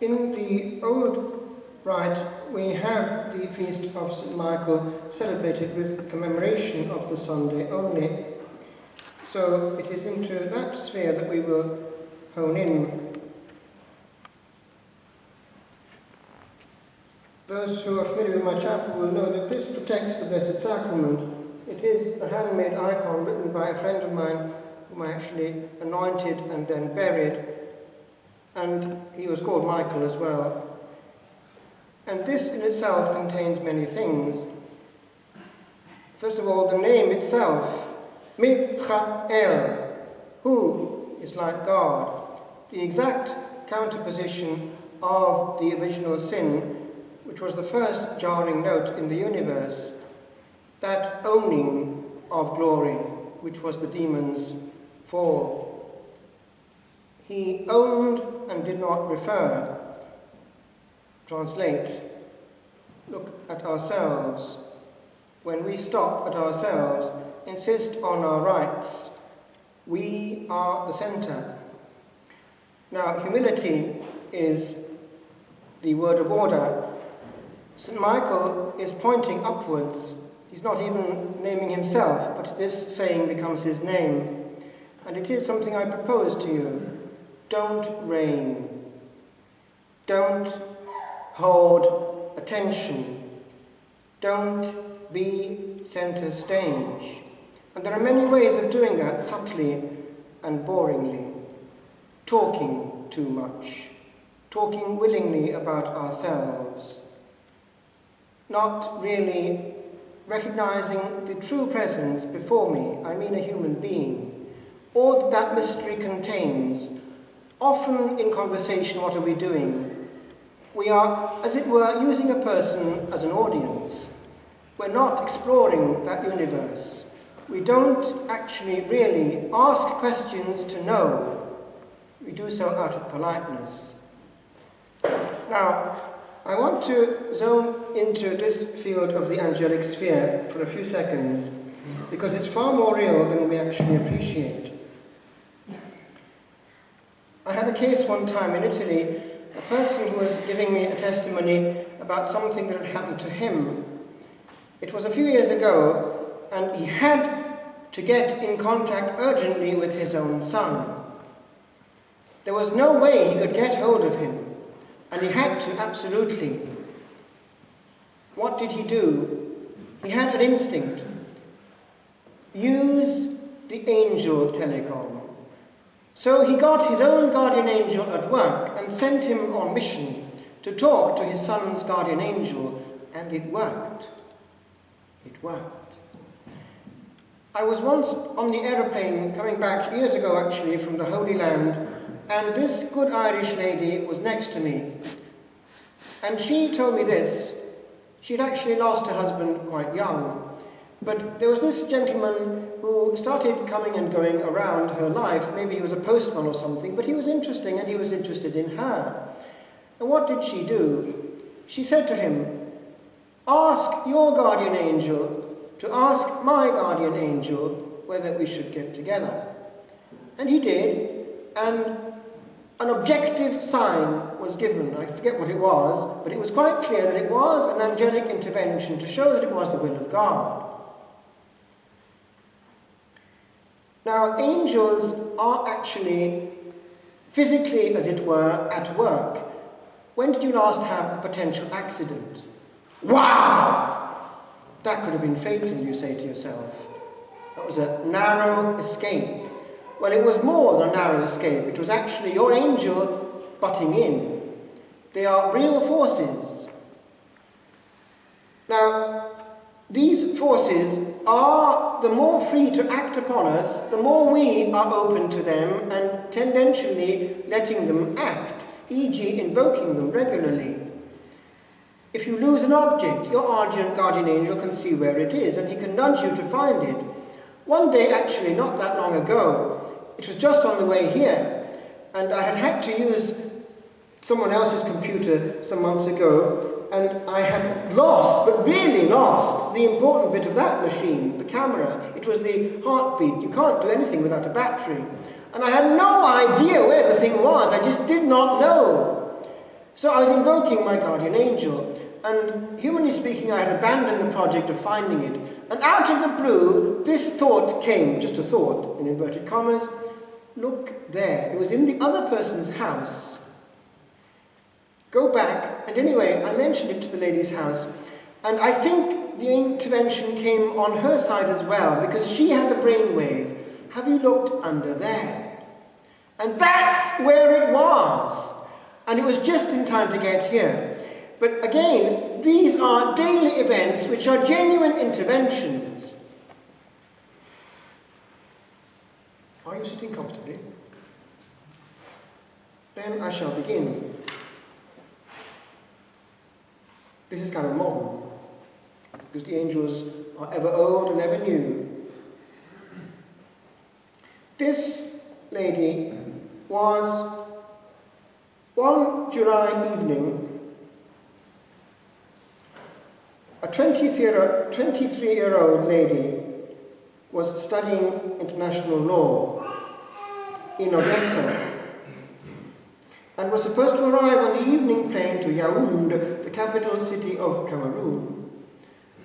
In the old rite, we have the feast of St. Michael celebrated with commemoration of the Sunday only. So it is into that sphere that we will hone in. Those who are familiar with my chapel will know that this protects the Blessed Sacrament. It is a handmade icon written by a friend of mine whom I actually anointed and then buried. And he was called Michael as well. And this in itself contains many things. First of all, the name itself, Michael, who is like God, the exact counterposition of the original sin, which was the first jarring note in the universe, that owning of glory, which was the demon's fall. He owned and did not refer. Translate, look at ourselves. When we stop at ourselves, insist on our rights, we are the center. Now, humility is the word of order. St. Michael is pointing upwards. He's not even naming himself, but this saying becomes his name. And it is something I propose to you. Don't reign. Don't hold attention. Don't be center stage. And there are many ways of doing that subtly and boringly. Talking too much. Talking willingly about ourselves. Not really recognizing the true presence before me, I mean a human being, all that mystery contains. Often in conversation, what are we doing? We are, as it were, using a person as an audience. We're not exploring that universe. We don't actually really ask questions to know. We do so out of politeness. Now, I want to zone into this field of the angelic sphere for a few seconds, because it's far more real than we actually appreciate. I had a case one time in Italy, a person who was giving me a testimony about something that had happened to him. It was a few years ago, and he had to get in contact urgently with his own son. There was no way he could get hold of him. And he had to, absolutely. What did he do? He had an instinct. Use the angel telecom. So he got his own guardian angel at work and sent him on mission to talk to his son's guardian angel, and it worked. It worked. I was once on the aeroplane coming back years ago actually from the Holy Land, and this good Irish lady was next to me. And she told me this. She'd actually lost her husband quite young. But there was this gentleman who started coming and going around her life. Maybe he was a postman or something, but he was interesting and he was interested in her. And what did she do? She said to him, ask your guardian angel to ask my guardian angel whether we should get together. And he did, and an objective sign was given. I forget what it was, but it was quite clear that it was an angelic intervention to show that it was the will of God. Now, angels are actually physically, as it were, at work. When did you last have a potential accident? Wow! That could have been fatal, you say to yourself. That was a narrow escape. Well, it was more than a narrow escape. It was actually your angel butting in. They are real forces. Now, these forces are the more free to act upon us, the more we are open to them and tendentially letting them act, e.g. invoking them regularly. If you lose an object, your guardian angel can see where it is and he can nudge you to find it. One day, actually, not that long ago, it was just on the way here, and I had to use someone else's computer some months ago, and I had lost, but really lost, the important bit of that machine, the camera. It was the heartbeat. You can't do anything without a battery. And I had no idea where the thing was. I just did not know. So I was invoking my guardian angel, and humanly speaking, I had abandoned the project of finding it. And out of the blue, this thought came, just a thought, in inverted commas. Look there. It was in the other person's house. Go back. And anyway, I mentioned it to the lady's house. And I think the intervention came on her side as well, because she had the brainwave. Have you looked under there? And that's where it was. And it was just in time to get here. But again, these are daily events which are genuine interventions. Are you sitting comfortably? Then I shall begin. This is kind of modern, because the angels are ever old and ever new. This lady was, one July evening, a 23-year-old lady was studying international law in Odessa and was supposed to arrive on the evening plane to Yaoundé, the capital city of Cameroon.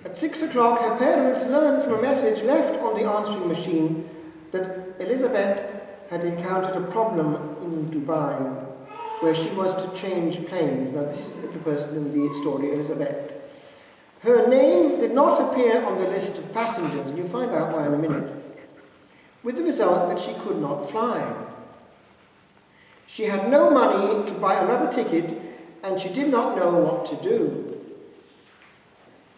At 6 o'clock, her parents learned from a message left on the answering machine that Elizabeth had encountered a problem in Dubai, where she was to change planes. Now, this is the person in the story, Elizabeth. Her name did not appear on the list of passengers, and you'll find out why in a minute, with the result that she could not fly. She had no money to buy another ticket, and she did not know what to do.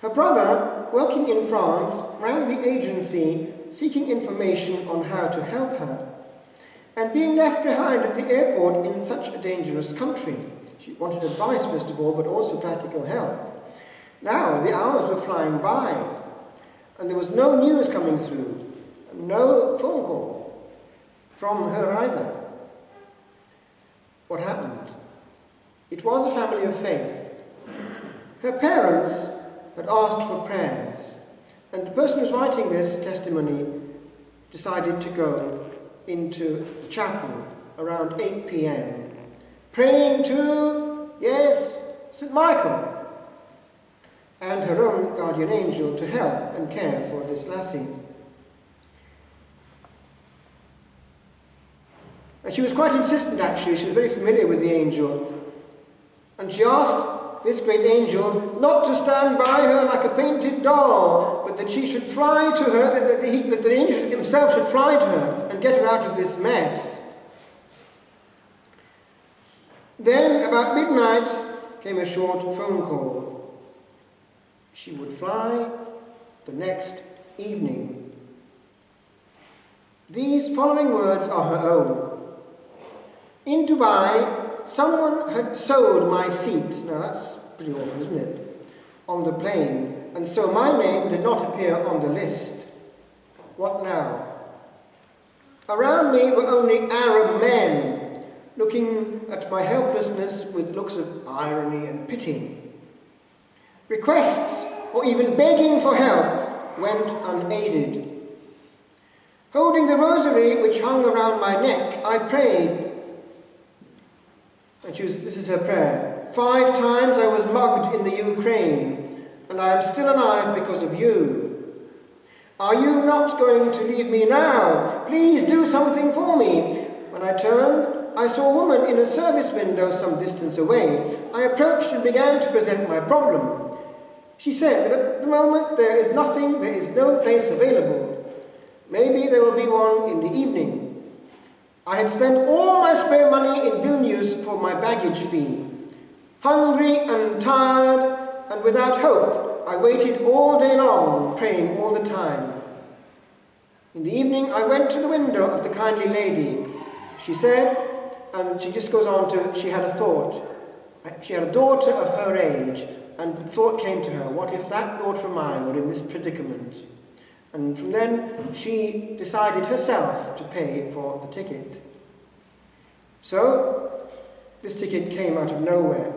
Her brother, working in France, rang the agency seeking information on how to help her. And being left behind at the airport in such a dangerous country, she wanted advice first of all, but also practical help. Now the hours were flying by, and there was no news coming through, no phone call from her either. What happened? It was a family of faith. Her parents had asked for prayers, and the person who's writing this testimony decided to go into the chapel around 8 p.m. praying to, yes, St. Michael and her own guardian angel to help and care for this lassie. And she was quite insistent, actually. She was very familiar with the angel, and she asked this great angel not to stand by her like a painted doll, but that she should fly to her, that the angel himself should fly to her and get her out of this mess. Then, about midnight, came a short phone call. She would fly the next evening. These following words are her own. In Dubai, someone had sold my seat. Now that's pretty awful, isn't it? On the plane. And so my name did not appear on the list. What now? Around me were only Arab men, looking at my helplessness with looks of irony and pity. Requests, or even begging for help, went unaided. Holding the rosary which hung around my neck, I prayed. And this is her prayer. 5 times I was mugged in the Ukraine, and I am still alive because of you. Are you not going to leave me now? Please do something for me. When I turned, I saw a woman in a service window some distance away. I approached and began to present my problem. She said that at the moment there is nothing, there is no place available. Maybe there will be one in the evening. I had spent all my spare money in Vilnius for my baggage fee. Hungry and tired and without hope, I waited all day long, praying all the time. In the evening, I went to the window of the kindly lady. She said, and she just goes on to, she had a thought. She had a daughter of her age, and the thought came to her, what if that daughter of mine were in this predicament? And from then, she decided herself to pay for the ticket. So, this ticket came out of nowhere.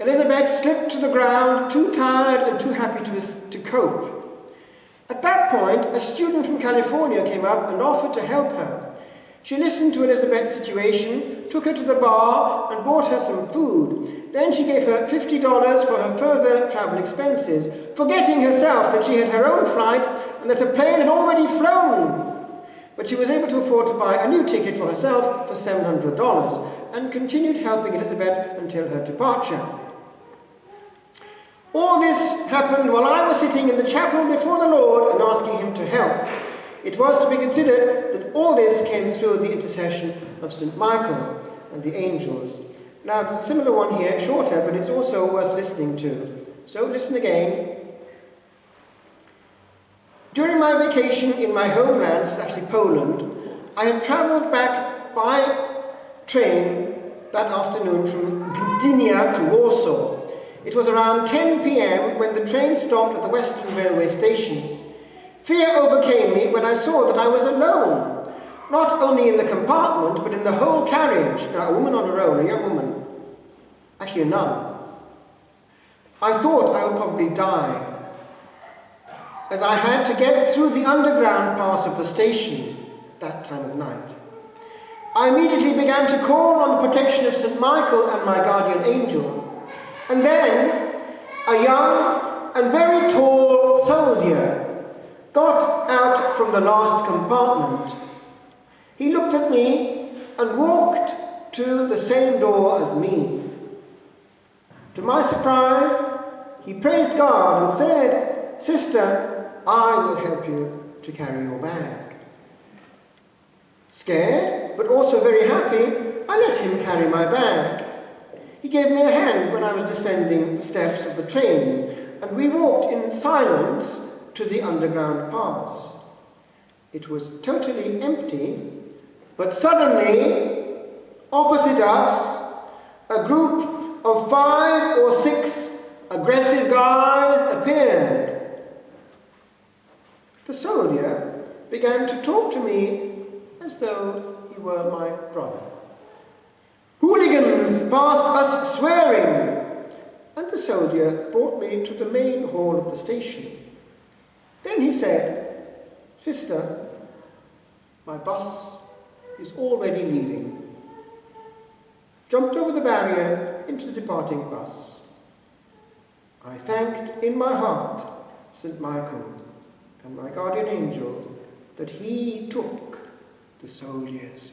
Elizabeth slipped to the ground, too tired and too happy to cope. At that point, a student from California came up and offered to help her. She listened to Elizabeth's situation, took her to the bar and bought her some food. Then she gave her $50 for her further travel expenses, forgetting herself that she had her own flight and that her plane had already flown. But she was able to afford to buy a new ticket for herself for $700 and continued helping Elizabeth until her departure. All this happened while I was sitting in the chapel before the Lord and asking him to help. It was to be considered that all this came through the intercession of St. Michael and the angels. Now, there's a similar one here, shorter, but it's also worth listening to. So listen again. During my vacation in my homeland, it's actually Poland, I had travelled back by train that afternoon from Gdynia to Warsaw. It was around 10 p.m. when the train stopped at the Western Railway station. Fear overcame me when I saw that I was alone, not only in the compartment, but in the whole carriage. Now, a woman on her own, a young woman, actually a nun. I thought I would probably die, as I had to get through the underground pass of the station that time of night. I immediately began to call on the protection of St. Michael and my guardian angel. And then a young and very tall soldier got out from the last compartment. He looked at me and walked to the same door as me. To my surprise, he praised God and said, "Sister, I will help you to carry your bag." Scared, but also very happy, I let him carry my bag. He gave me a hand when I was descending the steps of the train, and we walked in silence to the underground pass. It was totally empty, but suddenly, opposite us, a group of 5 or 6 aggressive guys appeared. The soldier began to talk to me as though he were my brother. Hooligans passed us swearing, and the soldier brought me to the main hall of the station. Then he said, "Sister, my bus is already leaving." Jumped over the barrier into the departing bus. I thanked in my heart St. Michael and my guardian angel that he took the soldier's